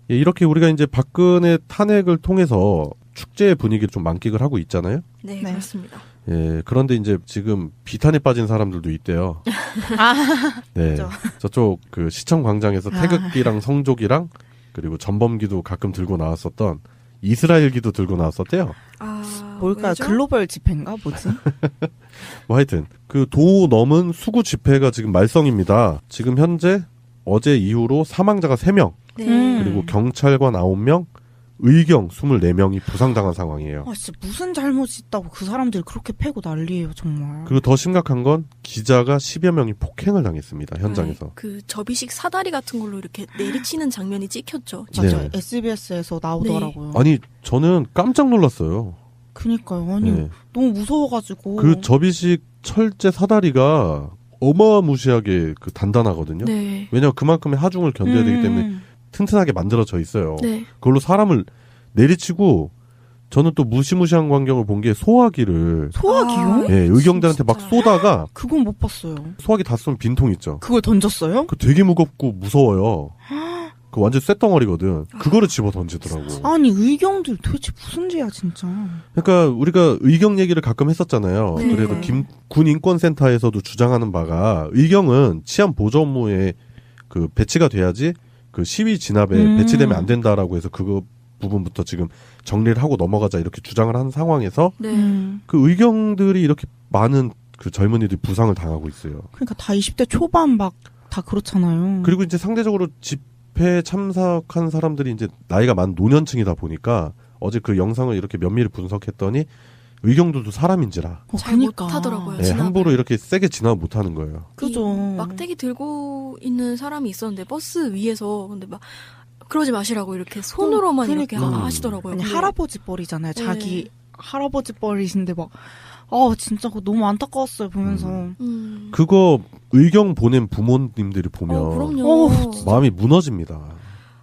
예, 이렇게 우리가 이제 박근혜 탄핵을 통해서 축제의 분위기를 좀 만끽을 하고 있잖아요. 네, 그렇습니다. 예, 그런데 이제 지금 비탄에 빠진 사람들도 있대요. 네, 그렇죠. 저쪽 그 시청 광장에서 태극기랑 성조기랑 그리고 전범기도 가끔 들고 나왔었던 이스라엘기도 들고 나왔었대요. 뭘까요? 왜죠? 글로벌 집회인가 뭐지? 뭐 하여튼 그 도 넘은 수구 집회가 지금 말썽입니다. 지금 현재 어제 이후로 사망자가 3명, 네. 그리고 경찰관 9명, 의경 24명이 부상당한 상황이에요. 아, 진짜 무슨 잘못이 있다고 그 사람들이 그렇게 패고 난리예요, 정말. 그리고 더 심각한 건 기자가 10여 명이 폭행을 당했습니다. 현장에서. 네, 그 접이식 사다리 같은 걸로 이렇게 내리치는 장면이 찍혔죠. 맞아, 네. SBS에서 나오더라고요. 아니 저는 깜짝 놀랐어요. 그니까요. 아니 네. 너무 무서워가지고. 그 접이식 철제 사다리가 어마무시하게 그 단단하거든요. 네. 왜냐하면 그만큼의 하중을 견뎌야 되기 때문에 튼튼하게 만들어져 있어요. 네. 그걸로 사람을 내리치고 저는 또 무시무시한 광경을 본 게 소화기를 소화기요? 예, 의경들한테 막 진짜. 쏘다가 그건 못 봤어요. 소화기 다 쏘면 빈통 있죠. 그걸 던졌어요? 그 되게 무겁고 무서워요. 그 완전 쇳덩어리거든. 그거를 집어 던지더라고. 아니 의경들 도대체 무슨 죄야 진짜. 그러니까 우리가 의경 얘기를 가끔 했었잖아요. 네. 그래도 군 인권센터에서도 주장하는 바가 의경은 치안 보조 업무에 그 배치가 돼야지 그 시위 진압에 배치되면 안 된다라고 해서 그거 부분부터 지금 정리를 하고 넘어가자 이렇게 주장을 하는 상황에서 네. 그 의경들이 이렇게 많은 그 젊은이들이 부상을 당하고 있어요. 그러니까 다 20대 초반 막 다 그렇잖아요. 그리고 이제 상대적으로 집회에 참석한 사람들이 이제 나이가 많은 노년층이다 보니까 어제 그 영상을 이렇게 면밀히 분석했더니 의경들도 사람인지라 잘 그러니까. 못하더라고요. 예, 진압을. 함부로 이렇게 세게 진압 못하는 거예요. 그죠. 막대기 들고 있는 사람이 있었는데 버스 위에서 근데 막 그러지 마시라고 이렇게 손으로만 이렇게 그러니까. 하시더라고요. 아니 근데 할아버지 뻘이잖아요. 네. 자기 할아버지 뻘이신데 막 진짜 그거 너무 안타까웠어요 보면서. 그거 의경 보낸 부모님들이 보면 그럼요. 마음이 무너집니다.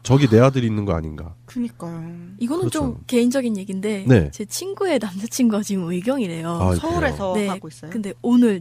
저기 내 아들이 있는 거 아닌가. 그니까요. 이거는 그렇죠. 좀 개인적인 얘기인데 네. 제 친구의 남자친구가 지금 의경이래요. 아, 서울에서 네. 하고 있어요. 근데 오늘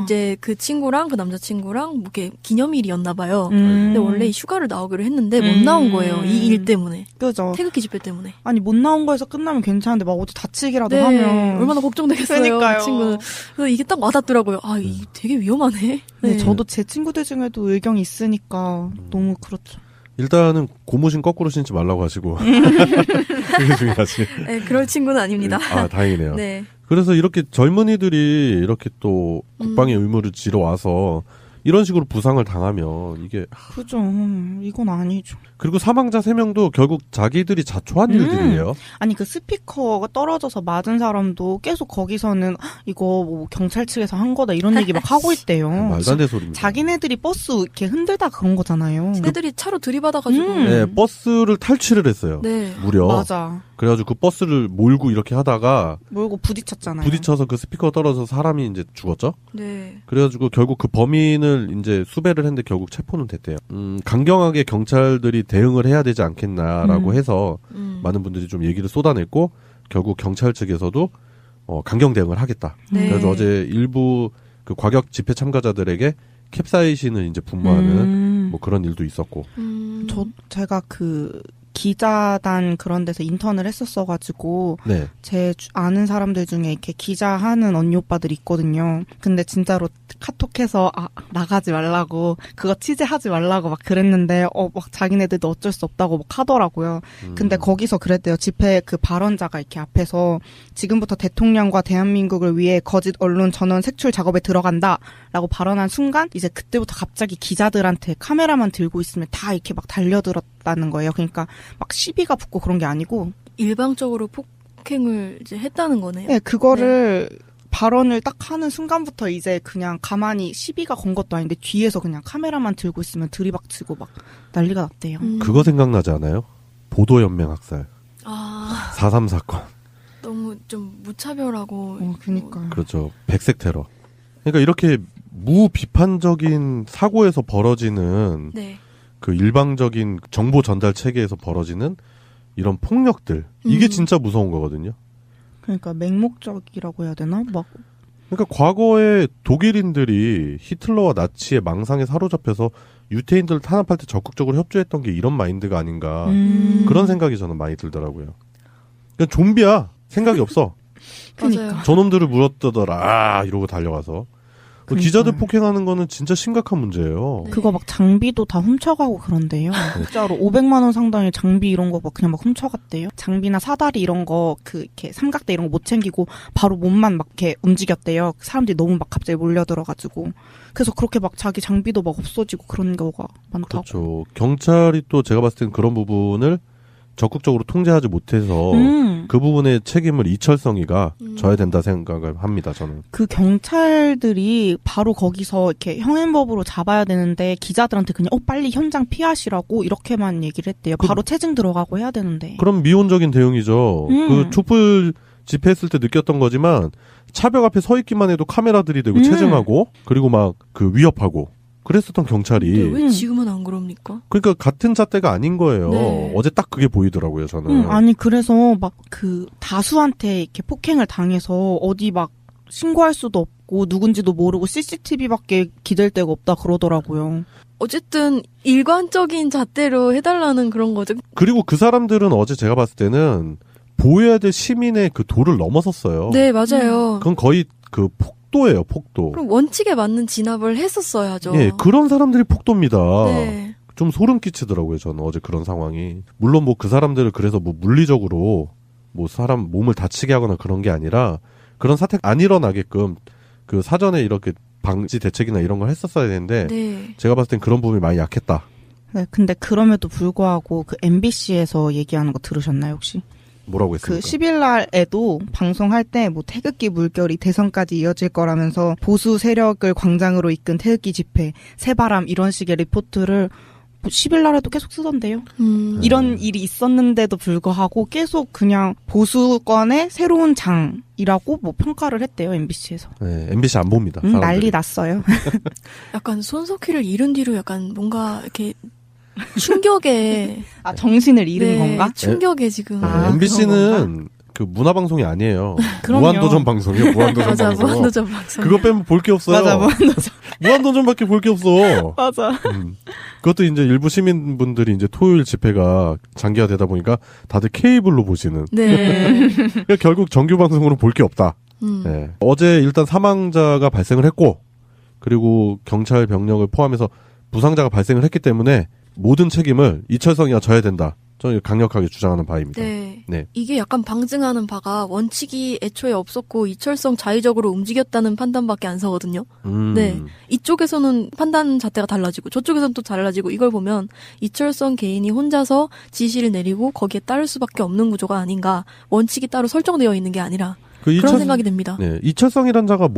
이제 그 친구랑 그 남자친구랑 뭐 이렇게 기념일이었나 봐요. 근데 원래 휴가를 나오기로 했는데 못 나온 거예요. 이 일 때문에. 그죠. 태극기 집회 때문에. 아니 못 나온 거에서 끝나면 괜찮은데 막 어디 다치기라도 네. 하면 얼마나 걱정되겠어요. 그러니까요. 그 친구는. 그래서 이게 딱 와닿더라고요. 이게 되게 위험하네. 네, 저도 제 친구들 중에도 의경이 있으니까 너무 그렇죠. 일단은 고무신 거꾸로 신지 말라고 하시고 그게 중요하지. 네, 그럴 친구는 아닙니다. 아, 다행이네요. 네. 그래서 이렇게 젊은이들이 이렇게 또 국방의 의무를 지러 와서 이런 식으로 부상을 당하면 이게 그죠. 이건 아니죠. 그리고 사망자 3명도 결국 자기들이 자초한 일들이에요. 아니 그 스피커가 떨어져서 맞은 사람도 계속 거기서는 이거 뭐 경찰 측에서 한 거다 이런 얘기 막 하고 있대요. 말도 안 되는 소리입니다. 자기네들이 버스 이렇게 흔들다 그런 거잖아요. 애들이 차로 들이받아가지고. 네, 버스를 탈취를 했어요. 네. 무려. 맞아. 그래가지고 그 버스를 몰고 이렇게 하다가 몰고 부딪혔잖아요. 부딪혀서 그 스피커가 떨어져서 사람이 이제 죽었죠. 네. 그래가지고 결국 그 범인을 이제 수배를 했는데 결국 체포는 됐대요. 강경하게 경찰들이 대응을 해야 되지 않겠나라고 해서 많은 분들이 좀 얘기를 쏟아냈고 결국 경찰 측에서도 강경 대응을 하겠다. 네. 그래서 어제 일부 그 과격 집회 참가자들에게 캡사이신을 이제 분모하는 뭐 그런 일도 있었고. 제가 그 기자단 그런 데서 인턴을 했었어가지고 네. 제 아는 사람들 중에 이렇게 기자하는 언니 오빠들이 있거든요. 근데 진짜로 카톡해서 나가지 말라고 그거 취재하지 말라고 막 그랬는데 막 자기네들도 어쩔 수 없다고 막 하더라고요. 근데 거기서 그랬대요. 집회 그 발언자가 이렇게 앞에서 지금부터 대통령과 대한민국을 위해 거짓 언론 전원 색출 작업에 들어간다라고 발언한 순간 이제 그때부터 갑자기 기자들한테 카메라만 들고 있으면 다 이렇게 막 달려들었다는 거예요. 그러니까 막 시비가 붙고 그런 게 아니고 일방적으로 폭행을 이제 했다는 거네요. 네, 그거를 발언을 딱 하는 순간부터 이제 그냥 가만히 시비가 건 것도 아닌데 뒤에서 그냥 카메라만 들고 있으면 들이박치고 막 난리가 났대요. 그거 생각나지 않아요? 보도연맹 학살. 4.3 사건. 너무 좀 무차별하고. 그니까요. 그렇죠. 백색 테러. 그러니까 이렇게 무비판적인 사고에서 벌어지는 네. 그 일방적인 정보 전달 체계에서 벌어지는 이런 폭력들. 이게 진짜 무서운 거거든요. 그러니까 맹목적이라고 해야 되나? 막 그러니까 과거에 독일인들이 히틀러와 나치의 망상에 사로잡혀서 유태인들을 탄압할 때 적극적으로 협조했던 게 이런 마인드가 아닌가 그런 생각이 저는 많이 들더라고요. 그냥 좀비야. 생각이 없어. 맞아요. 저놈들을 물어뜯어라 이러고 달려가서. 기자들 폭행하는 거는 진짜 심각한 문제예요. 네. 그거 막 장비도 다 훔쳐가고 그런데요. 진짜로 500만 원 상당의 장비 이런 거 막 그냥 막 훔쳐갔대요. 장비나 사다리 이런 거 이렇게 삼각대 이런 거 못 챙기고 바로 몸만 막 이렇게 움직였대요. 사람들이 너무 막 갑자기 몰려들어가지고. 그래서 그렇게 막 자기 장비도 막 없어지고 그런 경우가 많다고. 그렇죠. 경찰이 또 제가 봤을 땐 그런 부분을 적극적으로 통제하지 못해서 그 부분의 책임을 이철성이가 져야 된다 생각을 합니다. 저는. 그 경찰들이 바로 거기서 이렇게 형행법으로 잡아야 되는데 기자들한테 그냥 빨리 현장 피하시라고 이렇게만 얘기를 했대요. 바로 체증 들어가고 해야 되는데. 그럼 미온적인 대응이죠. 그 촛불 집회했을 때 느꼈던 거지만 차벽 앞에 서 있기만 해도 카메라들이 되고 체증하고 그리고 막 그 위협하고 그랬었던 경찰이 왜 지금은 안 그럽니까? 그러니까 같은 잣대가 아닌 거예요. 네. 어제 딱 그게 보이더라고요, 저는. 아니 그래서 막 그 다수한테 이렇게 폭행을 당해서 어디 막 신고할 수도 없고 누군지도 모르고 CCTV밖에 기댈 데가 없다 그러더라고요. 어쨌든 일관적인 잣대로 해달라는 그런 거죠. 그리고 그 사람들은 어제 제가 봤을 때는 보호해야 될 시민의 그 도를 넘어섰어요. 네, 맞아요. 그건 거의 그 폭도예요, 폭도. 그럼 원칙에 맞는 진압을 했었어야죠. 예, 그런 사람들이 폭도입니다. 네. 좀 소름 끼치더라고요, 저는 어제 그런 상황이. 물론 뭐 그 사람들을 그래서 뭐 물리적으로 뭐 사람 몸을 다치게 하거나 그런 게 아니라 그런 사태가 안 일어나게끔 그 사전에 이렇게 방지 대책이나 이런 걸 했었어야 되는데 네. 제가 봤을 땐 그런 부분이 많이 약했다. 네, 근데 그럼에도 불구하고 그 MBC에서 얘기하는 거 들으셨나요, 혹시? 뭐라고 그 했습니까? 10일 날에도 방송할 때 뭐 태극기 물결이 대선까지 이어질 거라면서 보수 세력을 광장으로 이끈 태극기 집회, 새바람 이런 식의 리포트를 뭐 10일 날에도 계속 쓰던데요. 이런 일이 있었는데도 불구하고 계속 그냥 보수권의 새로운 장이라고 뭐 평가를 했대요, MBC에서. 네, MBC 안 봅니다. 사람들이. 난리 났어요. 약간 손석희를 잃은 뒤로 약간 뭔가 이렇게 충격에 아, 정신을 잃은 네, 건가? 충격에 지금. 아, MBC는 그 문화 방송이 아니에요. 그럼요. 무한도전 방송이에요. 무한도전 맞아, 방송. 무한도전 방송. 그거 빼면 볼 게 없어요. 맞아, 무한도전. 무한도전밖에 볼 게 없어. 맞아. 그것도 이제 일부 시민분들이 이제 토요일 집회가 장기화되다 보니까 다들 케이블로 보시는. 네. 그러니까 결국 정규 방송으로 볼 게 없다. 네. 어제 일단 사망자가 발생을 했고, 그리고 경찰 병력을 포함해서 부상자가 발생을 했기 때문에 모든 책임을 이철성이가 져야 된다. 저는 강력하게 주장하는 바입니다. 네. 네. 이게 약간 방증하는 바가 원칙이 애초에 없었고 이철성 자의적으로 움직였다는 판단밖에 안 서거든요. 네. 이쪽에서는 판단 잣대가 달라지고 저쪽에서는 또 달라지고 이걸 보면 이철성 개인이 혼자서 지시를 내리고 거기에 따를 수밖에 없는 구조가 아닌가. 원칙이 따로 설정되어 있는 게 아니라 그런 생각이 듭니다. 네, 이철성이란 자가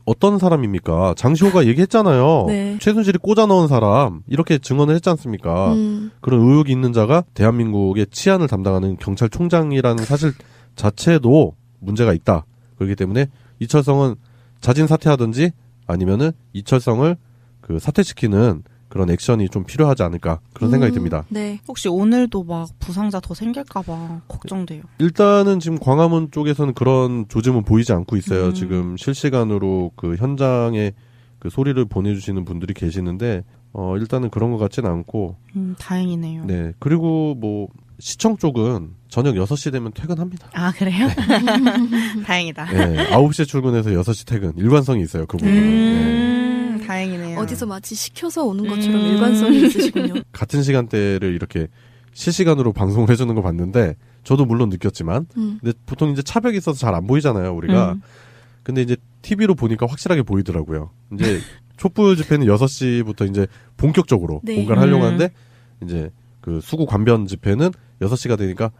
어떤 사람입니까? 장시호가 얘기했잖아요. 네. 최순실이 꽂아 넣은 사람 이렇게 증언을 했지 않습니까? 그런 의혹이 있는 자가 대한민국의 치안을 담당하는 경찰총장이라는 사실 자체도 문제가 있다. 그렇기 때문에 이철성은 자진 사퇴하든지 아니면은 이철성을 그 사퇴시키는 그런 액션이 좀 필요하지 않을까 그런 생각이 듭니다. 네. 혹시 오늘도 막 부상자 더 생길까봐 걱정돼요. 일단은 지금 광화문 쪽에서는 그런 조짐은 보이지 않고 있어요. 지금 실시간으로 그 현장에 그 소리를 보내주시는 분들이 계시는데 일단은 그런 것 같지는 않고. 다행이네요. 네. 그리고 뭐 시청 쪽은 저녁 6시 되면 퇴근합니다. 아, 그래요? 다행이다. 네. 9시에 출근해서 6시 퇴근. 일관성이 있어요. 그 부분은. 다행이네요. 어디서 마치 시켜서 오는 것처럼 일관성이 있으시군요. 같은 시간대를 이렇게 실시간으로 방송을 해주는 거 봤는데 저도 물론 느꼈지만 근데 보통 이제 차벽이 있어서 잘 안 보이잖아요. 우리가. 근데 이제 TV로 보니까 확실하게 보이더라고요. 이제 촛불 집회는 6시부터 이제 본격적으로 네. 공간을 하려고 하는데 이제 그 수구 관변 집회는 6시가 되니까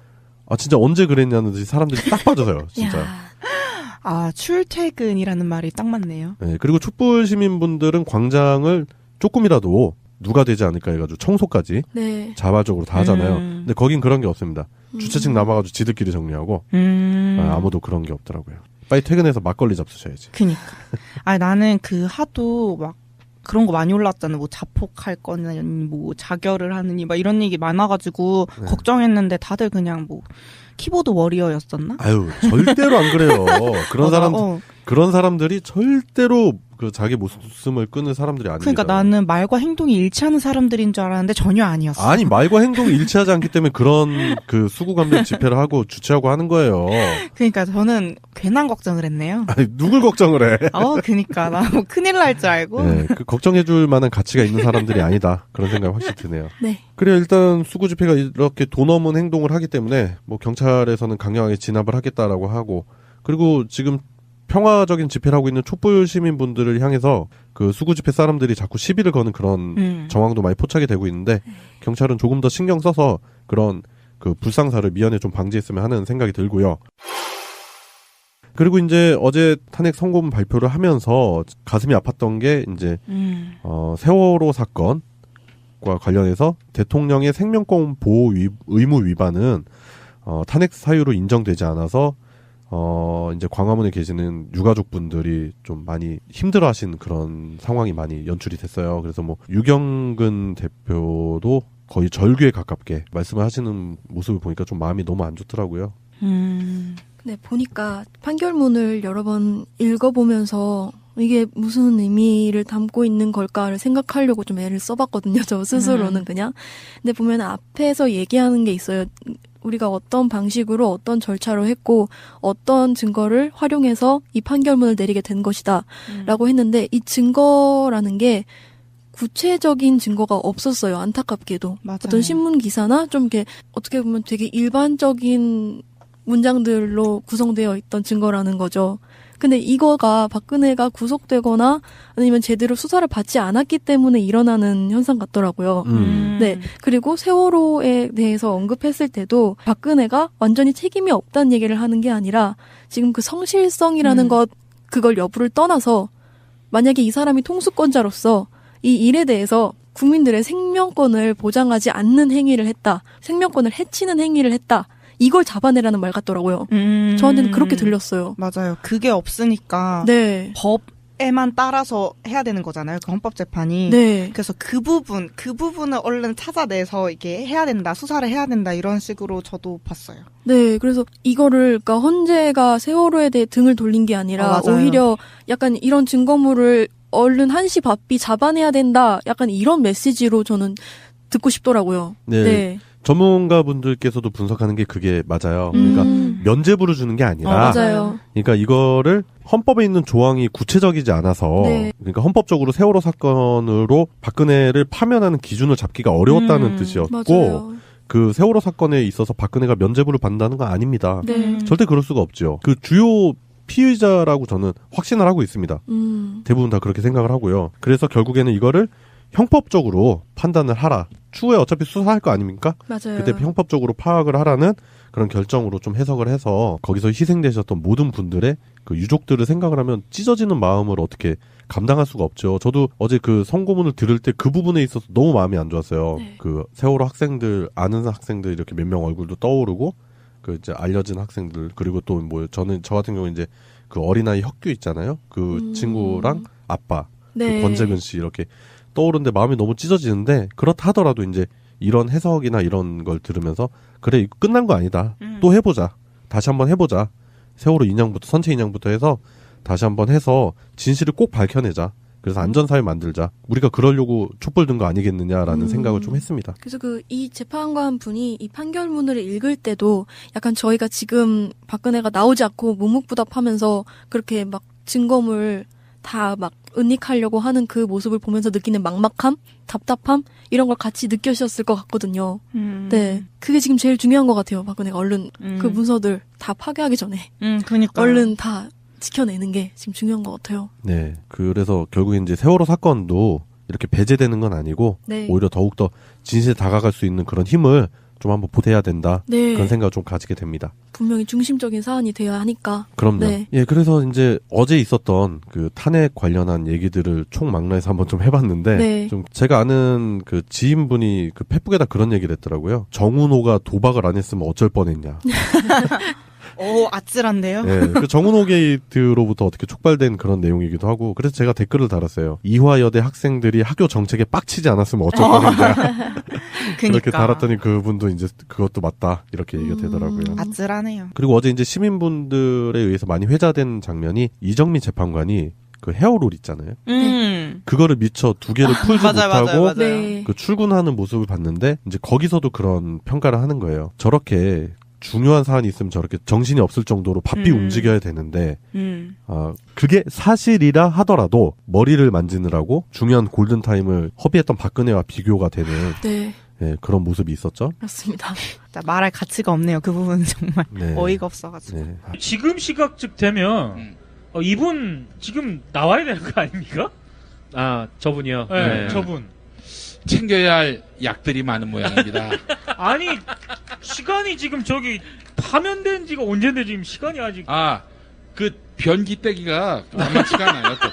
아 진짜 언제 그랬냐는 듯이 사람들이 딱 빠져서요. 진짜. 아, 출퇴근이라는 말이 딱 맞네요. 네, 그리고 촛불 시민분들은 광장을 조금이라도 누가 되지 않을까 해가지고 청소까지 네. 자발적으로 다 하잖아요. 근데 거긴 그런 게 없습니다. 주최측 남아가지고 지들끼리 정리하고 아무도 그런 게 없더라고요. 빨리 퇴근해서 막걸리 잡수셔야지. 그니까. 아, 나는 그 하도 막 그런 거 많이 올랐잖아요. 뭐 자폭할 거니 뭐 자결을 하느니 막 이런 얘기 많아가지고 네. 걱정했는데 다들 그냥 뭐 키보드 워리어였었나? 아유 절대로 안 그래요. 그런 사람 그런 사람들이 절대로 그 자기 목숨을 끊을 사람들이 아닙니다. 그러니까 나는 말과 행동이 일치하는 사람들인 줄 알았는데 전혀 아니었어. 아니, 말과 행동이 일치하지 않기 때문에 그런 그 수구감정 집회를 하고 주최하고 하는 거예요. 그러니까 저는 괜한 걱정을 했네요. 아니, 누굴 걱정을 해? 그러니까 나 뭐 큰일 날 줄 알고. 네, 그 걱정해줄 만한 가치가 있는 사람들이 아니다. 그런 생각이 확실히 드네요. 네. 그래, 일단 수구 집회가 이렇게 돈 넘은 행동을 하기 때문에 뭐 경찰에서는 강력하게 진압을 하겠다라고 하고, 그리고 지금 평화적인 집회를 하고 있는 촛불 시민분들을 향해서 그 수구 집회 사람들이 자꾸 시비를 거는 그런 정황도 많이 포착이 되고 있는데, 경찰은 조금 더 신경 써서 그런 그 불상사를 미연에 좀 방지했으면 하는 생각이 들고요. 그리고 이제 어제 탄핵 선고문 발표를 하면서 가슴이 아팠던 게 이제 세월호 사건과 관련해서 대통령의 생명권 보호 의무 위반은 탄핵 사유로 인정되지 않아서 이제 광화문에 계시는 유가족분들이 좀 많이 힘들어하시는 그런 상황이 많이 연출이 됐어요. 그래서 뭐 유경근 대표도 거의 절규에 가깝게 말씀을 하시는 모습을 보니까 좀 마음이 너무 안 좋더라고요. 네, 보니까 판결문을 여러 번 읽어보면서 이게 무슨 의미를 담고 있는 걸까를 생각하려고 좀 애를 써봤거든요. 저 스스로는 그냥. 근데 보면 앞에서 얘기하는 게 있어요. 우리가 어떤 방식으로 어떤 절차로 했고 어떤 증거를 활용해서 이 판결문을 내리게 된 것이다 라고 했는데, 이 증거라는 게 구체적인 증거가 없었어요. 안타깝게도. 맞아요. 어떤 신문 기사나 좀 이렇게 어떻게 보면 되게 일반적인 문장들로 구성되어 있던 증거라는 거죠. 근데 이거가 박근혜가 구속되거나 아니면 제대로 수사를 받지 않았기 때문에 일어나는 현상 같더라고요. 네. 그리고 세월호에 대해서 언급했을 때도 박근혜가 완전히 책임이 없다는 얘기를 하는 게 아니라 지금 그 성실성이라는 것, 그걸 여부를 떠나서 만약에 이 사람이 통수권자로서 이 일에 대해서 국민들의 생명권을 보장하지 않는 행위를 했다. 생명권을 해치는 행위를 했다. 이걸 잡아내라는 말 같더라고요. 저한테는 그렇게 들렸어요. 맞아요. 그게 없으니까 네. 법에만 따라서 해야 되는 거잖아요. 그 헌법재판이. 네. 그래서 그 부분을 얼른 찾아내서 이게 해야 된다, 수사를 해야 된다 이런 식으로 저도 봤어요. 네, 그래서 이거를 그러니까 헌재가 세월호에 대해 등을 돌린 게 아니라 오히려 약간 이런 증거물을 얼른 한시 바삐 잡아내야 된다. 약간 이런 메시지로 저는 듣고 싶더라고요. 네. 네. 전문가분들께서도 분석하는 게 그게 맞아요. 그러니까 면죄부를 주는 게 아니라, 맞아요. 그러니까 이거를 헌법에 있는 조항이 구체적이지 않아서, 네. 그러니까 헌법적으로 세월호 사건으로 박근혜를 파면하는 기준을 잡기가 어려웠다는 뜻이었고, 맞아요. 그 세월호 사건에 있어서 박근혜가 면죄부를 받는다는 건 아닙니다. 네. 절대 그럴 수가 없죠. 그 주요 피의자라고 저는 확신을 하고 있습니다. 대부분 다 그렇게 생각을 하고요. 그래서 결국에는 이거를 형법적으로 판단을 하라. 추후에 어차피 수사할 거 아닙니까? 맞아요. 그때 형법적으로 파악을 하라는 그런 결정으로 좀 해석을 해서, 거기서 희생되셨던 모든 분들의 그 유족들을 생각을 하면 찢어지는 마음을 어떻게 감당할 수가 없죠. 저도 어제 그 선고문을 들을 때 그 부분에 있어서 너무 마음이 안 좋았어요. 네. 그 세월호 학생들, 아는 학생들 이렇게 몇 명 얼굴도 떠오르고, 그 이제 알려진 학생들, 그리고 또 뭐 저 같은 경우 이제 그 어린아이 혁규 있잖아요. 그 친구랑 아빠, 네. 그 권재근 씨 이렇게 떠오르는데 마음이 너무 찢어지는데, 그렇다 하더라도 이제 이런 해석이나 이런 걸 들으면서 그래, 이거 끝난 거 아니다. 또 해보자. 다시 한번 해보자. 세월호 인양부터, 선체 인양부터 해서 다시 한번 해서 진실을 꼭 밝혀내자. 그래서 안전사회 만들자. 우리가 그러려고 촛불 든 거 아니겠느냐라는 생각을 좀 했습니다. 그래서 이 재판관 분이 이 판결문을 읽을 때도 약간 저희가 지금 박근혜가 나오지 않고 묵묵부답하면서 그렇게 막 증거물 다 막 은닉하려고 하는 그 모습을 보면서 느끼는 막막함, 답답함 이런 걸 같이 느끼셨을 것 같거든요. 네, 그게 지금 제일 중요한 것 같아요. 박근혜가 얼른 그 문서들 다 파괴하기 전에 그러니까 얼른 다 지켜내는 게 지금 중요한 것 같아요. 네, 그래서 결국에 이제 세월호 사건도 이렇게 배제되는 건 아니고, 네. 오히려 더욱더 진실에 다가갈 수 있는 그런 힘을 좀 한번 보태야 된다. 네. 그런 생각을 좀 가지게 됩니다. 분명히 중심적인 사안이 되어야 하니까. 그럼요. 네. 예, 그래서 이제 어제 있었던 그 탄핵 관련한 얘기들을 총망라해서 한번 좀 해봤는데, 네. 좀 제가 아는 그 지인분이 그 페북에다 그런 얘기를 했더라고요. 정은호가 도박을 안 했으면 어쩔 뻔했냐. 오, 아찔한데요? 네, 그 정은호 게이트로부터 어떻게 촉발된 그런 내용이기도 하고, 그래서 제가 댓글을 달았어요. 이화여대 학생들이 학교 정책에 빡치지 않았으면 어쩔 뻔했냐. 그렇게 달았더니 그분도 이제 그것도 맞다 이렇게 얘기가 되더라고요. 아찔하네요. 그리고 어제 이제 시민분들에 의해서 많이 회자된 장면이 이정미 재판관이 그 헤어롤 있잖아요. 그거를 미처 두 개를 풀지 못하고 네. 그 출근하는 모습을 봤는데 이제 거기서도 그런 평가를 하는 거예요. 저렇게 중요한 사안이 있으면 저렇게 정신이 없을 정도로 바삐 움직여야 되는데 그게 사실이라 하더라도 머리를 만지느라고 중요한 골든타임을 허비했던 박근혜와 비교가 되는 네. 예, 그런 모습이 있었죠. 그렇습니다. 말할 가치가 없네요. 그 부분은 정말 네. 어이가 없어가지고. 네. 지금 시각즉 되면 이분 지금 나와야 되는 거 아닙니까? 아, 저분이요? 네, 저분. 챙겨야 할 약들이 많은 모양입니다. 아니, 시간이 지금 저기 파면된 지가 언젠데 지금 시간이 아직. 그 변기 떼기가 만만치가 않아요. 또.